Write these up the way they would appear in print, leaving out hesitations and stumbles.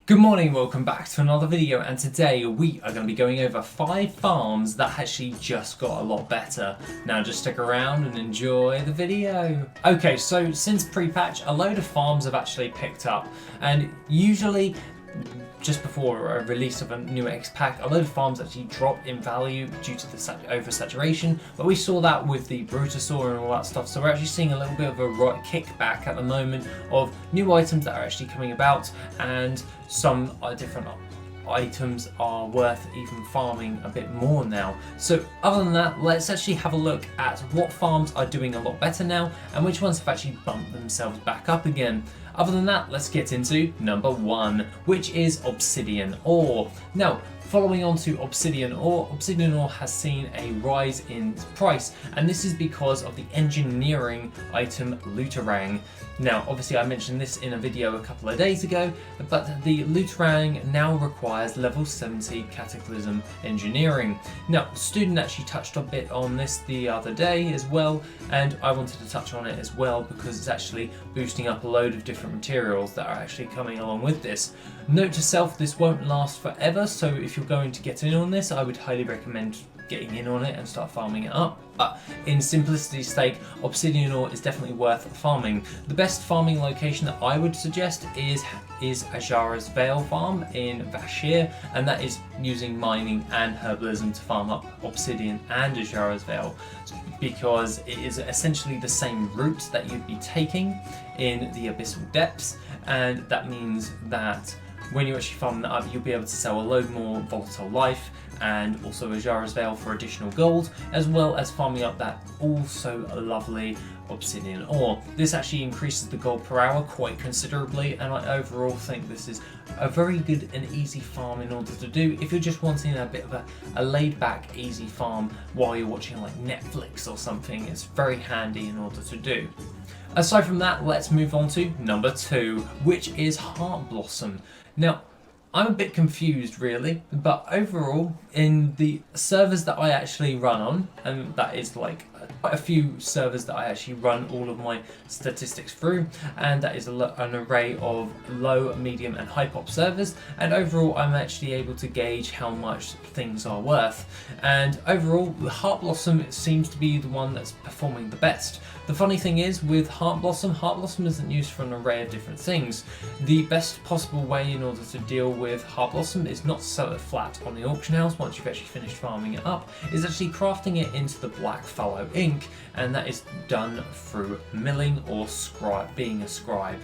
Good morning, welcome back to another video, and today we are going to be going over 5 farms that actually just got a lot better. Now just stick around and enjoy the video. Okay, so since pre-patch, a load of farms have actually picked up, and usually just before a release of a new X pack, a load of farms actually drop in value due to the oversaturation, but we saw that with the Brutasaur and all that stuff, so we're actually seeing a little bit of a kickback at the moment of new items that are actually coming about, and some different items are worth even farming a bit more now. So other than that, let's actually have a look at what farms are doing a lot better now and which ones have actually bumped themselves back up again. Other than that, let's get into number 1, which is Obsidian Ore. Now, following on to Obsidian Ore has seen a rise in price, and this is because of the engineering item Looterang. Now, obviously I mentioned this in a video a couple of days ago, but the Looterang now requires level 70 Cataclysm engineering. Now, Student actually touched a bit on this the other day as well, and I wanted to touch on it as well because it's actually boosting up a load of different materials that are actually coming along with this. Note to self, this won't last forever, so if you're going to get in on this, I would highly recommend getting in on it and start farming it up. But in simplicity's sake, Obsidian Ore is definitely worth farming. The best farming location that I would suggest is Ajara's Vale farm in Vashir, and that is using mining and herbalism to farm up Obsidian and Ajara's Vale, because it is essentially the same route that you'd be taking in the Abyssal Depths, and that means that when you actually farm that up, you'll be able to sell a load more volatile life and also Ajara's Vale for additional gold, as well as farming up that also lovely Obsidian Ore. This actually increases the gold per hour quite considerably, and I overall think this is a very good and easy farm in order to do if you're just wanting a bit of a laid back easy farm while you're watching like Netflix or something. It's very handy in order to do. Aside from that, let's move on to number 2, which is Heartblossom. Now, I'm a bit confused really, but overall in the servers that I actually run on, and that is like quite a few servers that I actually run all of my statistics through, and that is an array of low, medium and high pop servers, and overall I'm actually able to gauge how much things are worth, and overall Heartblossom seems to be the one that's performing the best. The funny thing is with Heartblossom isn't used for an array of different things. The best possible way in order to deal with Heartblossom is not to sell it flat on the auction house once you've actually finished farming it up, is actually crafting it into the black fallow ink, and that is done through milling or being a scribe.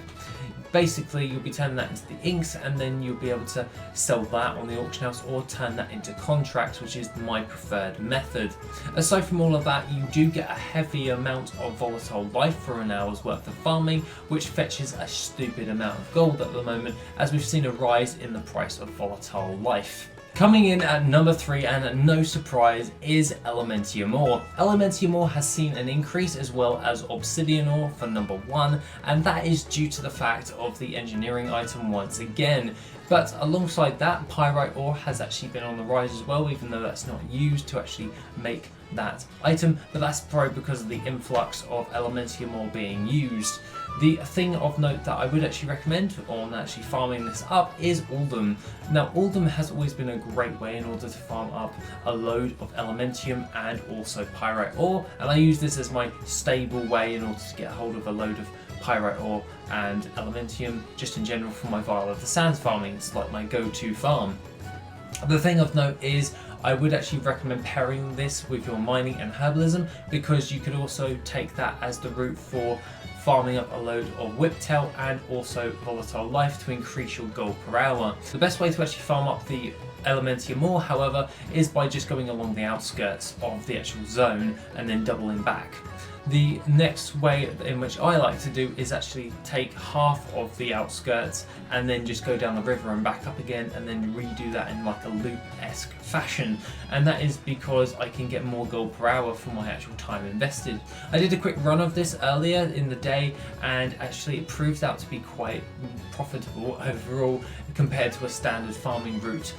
Basically, you'll be turning that into the inks, and then you'll be able to sell that on the auction house or turn that into contracts, which is my preferred method. Aside from all of that, you do get a heavy amount of volatile life for an hour's worth of farming, which fetches a stupid amount of gold at the moment, as we've seen a rise in the price of volatile life. Coming in at number 3, and no surprise, is Elementium Ore. Elementium Ore has seen an increase, as well as Obsidian Ore for number 1, and that is due to the fact of the engineering item once again. But alongside that, Pyrite Ore has actually been on the rise as well, even though that's not used to actually make that item, but that's probably because of the influx of Elementium Ore being used. The thing of note that I would actually recommend on actually farming this up is Aldum. Now, Aldum has always been a great way in order to farm up a load of Elementium and also Pyrite Ore, and I use this as my stable way in order to get a hold of a load of Pyrite Ore and Elementium just in general for my Vial of the Sands farming. It's like my go-to farm. The thing of note is I would actually recommend pairing this with your mining and herbalism, because you could also take that as the route for farming up a load of whiptail and also volatile life to increase your gold per hour. The best way to actually farm up the Elementium Ore, however, is by just going along the outskirts of the actual zone and then doubling back. The next way in which I like to do is actually take half of the outskirts and then just go down the river and back up again, and then redo that in like a loop-esque fashion, and that is because I can get more gold per hour for my actual time invested. I did a quick run of this earlier in the day, and actually it proved out to be quite profitable overall compared to a standard farming route.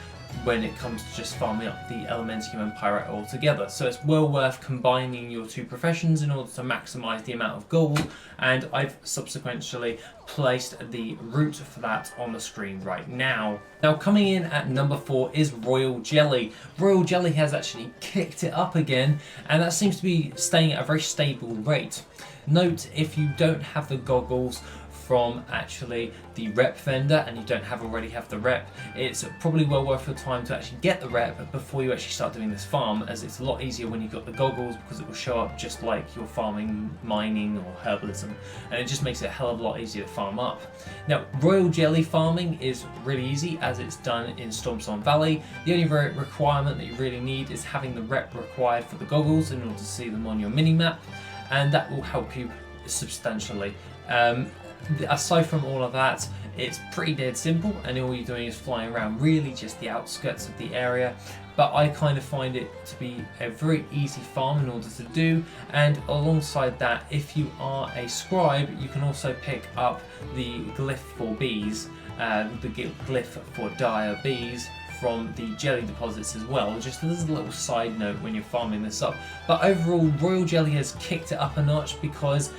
when it comes to just farming up the Elementium and Pyrite all together. So it's well worth combining your two professions in order to maximise the amount of gold, and I've subsequently placed the route for that on the screen right now. Now coming in at number 4 is Royal Jelly. Royal Jelly has actually kicked it up again, and that seems to be staying at a very stable rate. Note, if you don't have the goggles from actually the rep vendor and you don't already have the rep, it's probably well worth your time to actually get the rep before you actually start doing this farm, as it's a lot easier when you've got the goggles, because it will show up just like you're farming mining or herbalism, and it just makes it a hell of a lot easier to farm up. Now Royal Jelly farming is really easy as it's done in Stormstorm Valley. The only requirement that you really need is having the rep required for the goggles in order to see them on your mini map, and that will help you substantially. Aside from all of that, it's pretty dead simple, and all you're doing is flying around really just the outskirts of the area. But I kind of find it to be a very easy farm in order to do, and alongside that, if you are a scribe, you can also pick up the glyph for bees, the glyph for dire bees, from the jelly deposits as well, just as a little side note when you're farming this up. But overall, Royal Jelly has kicked it up a notch, because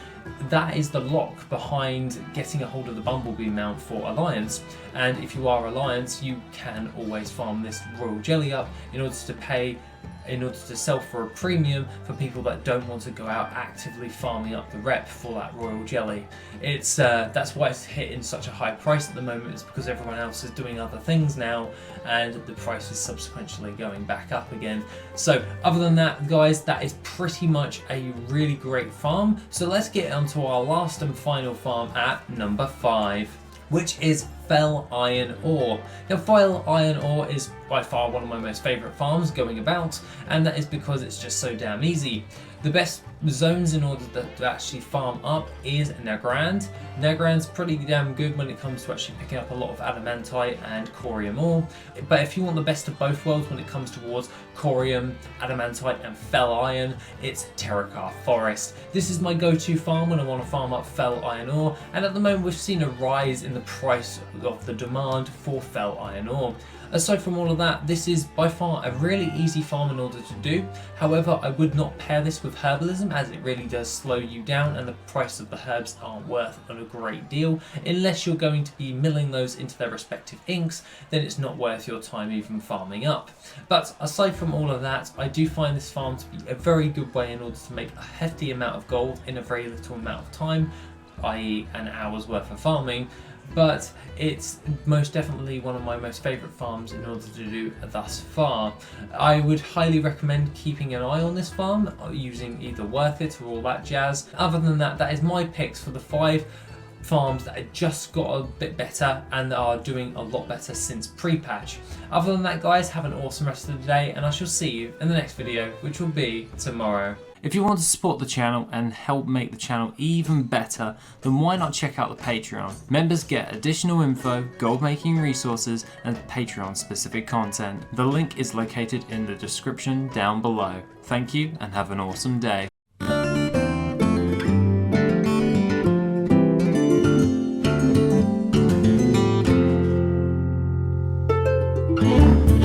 that is the lock behind getting a hold of the Bumblebee mount for Alliance. And if you are Alliance, you can always farm this Royal Jelly up in order to sell for a premium for people that don't want to go out actively farming up the rep for that Royal Jelly. It's that's why it's hitting such a high price at the moment. It's because everyone else is doing other things now, and the price is subsequently going back up again. So other than that, guys, that is pretty much a really great farm. So let's get onto our last and final farm at number 5, which is Fell Iron Ore. Now Fell Iron Ore is by far one of my most favourite farms going about, and that is because it's just so damn easy. The best zones in order to actually farm up is Nagrand. Nagrand's pretty damn good when it comes to actually picking up a lot of adamantite and corium ore, but if you want the best of both worlds when it comes towards corium, adamantite and fell iron, it's Terracar Forest. This is my go-to farm when I want to farm up fell iron ore, and at the moment we've seen a rise in the price of the demand for fell iron ore. Aside from all of that, this is by far a really easy farm in order to do. However, I would not pair this with herbalism, as it really does slow you down, and the price of the herbs aren't worth a great deal. Unless you're going to be milling those into their respective inks, then it's not worth your time even farming up. But aside from all of that, I do find this farm to be a very good way in order to make a hefty amount of gold in a very little amount of time, i.e. an hour's worth of farming. But it's most definitely one of my most favourite farms in order to do thus far. I would highly recommend keeping an eye on this farm, using either WorthIt or all that jazz. Other than that, that is my picks for the 5 farms that have just got a bit better and are doing a lot better since pre-patch. Other than that, guys, have an awesome rest of the day, and I shall see you in the next video, which will be tomorrow. If you want to support the channel and help make the channel even better, then why not check out the Patreon? Members get additional info, gold making resources, and Patreon specific content. The link is located in the description down below. Thank you and have an awesome day. Yeah.